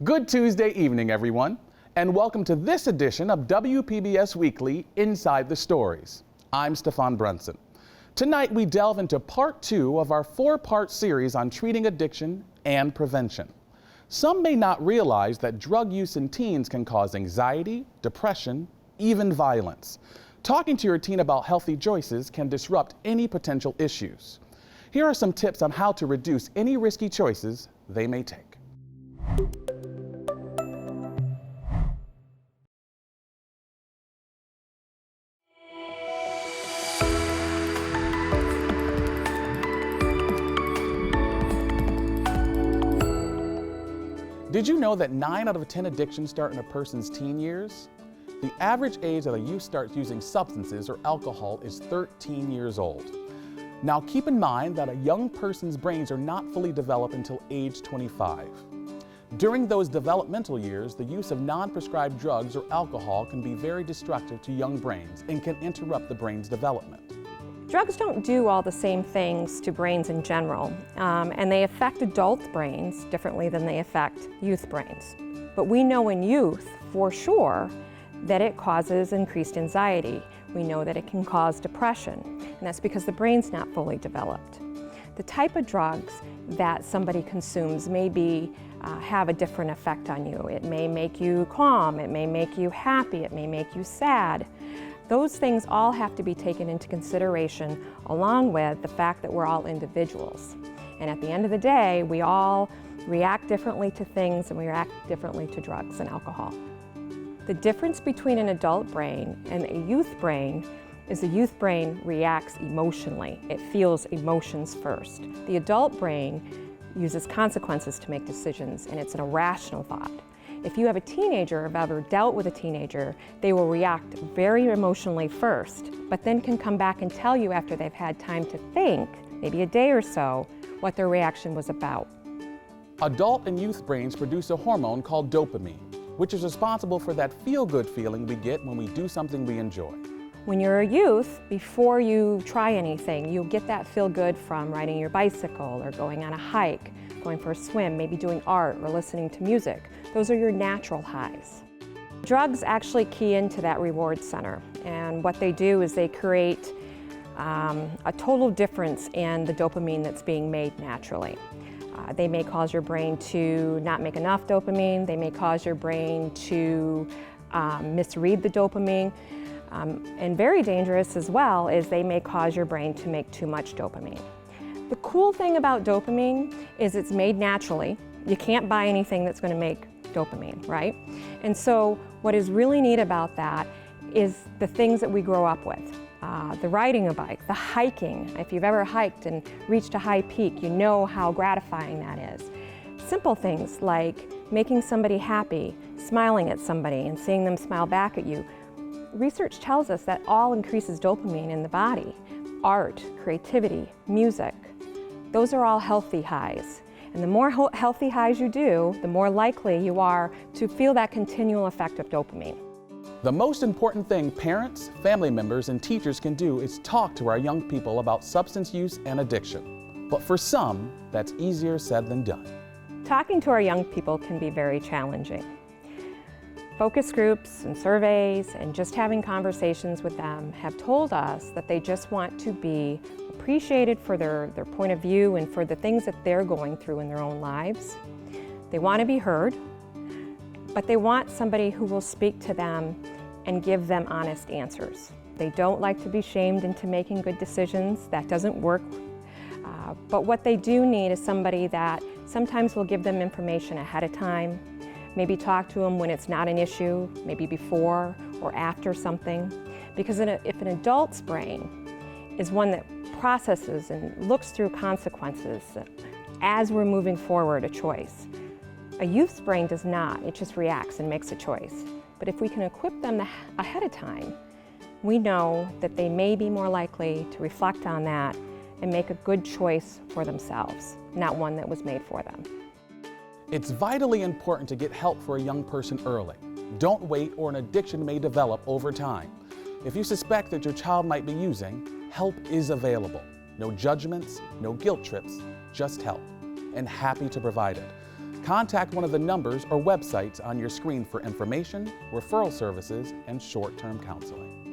Good Tuesday evening, everyone, and welcome to this edition of WPBS Weekly Inside the Stories. I'm Stefan Brunson. Tonight we delve into part 2 of our 4-part series on treating addiction and prevention. Some may not realize that drug use in teens can cause anxiety, depression, even violence. Talking to your teen about healthy choices can disrupt any potential issues. Here are some tips on how to reduce any risky choices they may take. Did you know that 9 out of 10 addictions start in a person's teen years? The average age that a youth starts using substances or alcohol is 13 years old. Now keep in mind that a young person's brains are not fully developed until age 25. During those developmental years, the use of non-prescribed drugs or alcohol can be very destructive to young brains and can interrupt the brain's development. Drugs don't do all the same things to brains in general, and they affect adult brains differently than they affect youth brains. But we know in youth, for sure, that it causes increased anxiety. We know that it can cause depression, and that's because the brain's not fully developed. The type of drugs that somebody consumes may have a different effect on you. It may make you calm, it may make you happy, it may make you sad. Those things all have to be taken into consideration, along with the fact that we're all individuals. And at the end of the day, we all react differently to things and we react differently to drugs and alcohol. The difference between an adult brain and a youth brain is the youth brain reacts emotionally. It feels emotions first. The adult brain uses consequences to make decisions, and it's an irrational thought. If you have a teenager or have ever dealt with a teenager, they will react very emotionally first, but then can come back and tell you after they've had time to think, maybe a day or so, what their reaction was about. Adult and youth brains produce a hormone called dopamine, which is responsible for that feel-good feeling we get when we do something we enjoy. When you're a youth, before you try anything, you'll get that feel-good from riding your bicycle or going on a hike, going for a swim, maybe doing art or listening to music. Those are your natural highs. Drugs actually key into that reward center, and what they do is they create a total difference in the dopamine that's being made naturally. They may cause your brain to not make enough dopamine. They may cause your brain to misread the dopamine. And very dangerous as well is they may cause your brain to make too much dopamine. The cool thing about dopamine is it's made naturally. You can't buy anything that's going to make dopamine, right? And so what is really neat about that is the things that we grow up with. The riding a bike, the hiking. If you've ever hiked and reached a high peak, you know how gratifying that is. Simple things like making somebody happy, smiling at somebody and seeing them smile back at you. Research tells us that all increases dopamine in the body. Art, creativity, music, those are all healthy highs. And the more healthy highs you do, the more likely you are to feel that continual effect of dopamine. The most important thing parents, family members, and teachers can do is talk to our young people about substance use and addiction. But for some, that's easier said than done. Talking to our young people can be very challenging. Focus groups and surveys and just having conversations with them have told us that they just want to be appreciated for their point of view and for the things that they're going through in their own lives. They want to be heard, but they want somebody who will speak to them and give them honest answers. They don't like to be shamed into making good decisions. That doesn't work. But what they do need is somebody that sometimes will give them information ahead of time, maybe talk to them when it's not an issue, maybe before or after something. Because if an adult's brain is one that processes and looks through consequences as we're moving forward a choice, a youth's brain does not. It just reacts and makes a choice. But if we can equip them ahead of time, we know that they may be more likely to reflect on that and make a good choice for themselves, not one that was made for them. It's vitally important to get help for a young person early. Don't wait, or an addiction may develop over time. If you suspect that your child might be using, help is available. No judgments, no guilt trips, just help, and happy to provide it. contact one of the numbers or websites on your screen for information, referral services, and short-term counseling.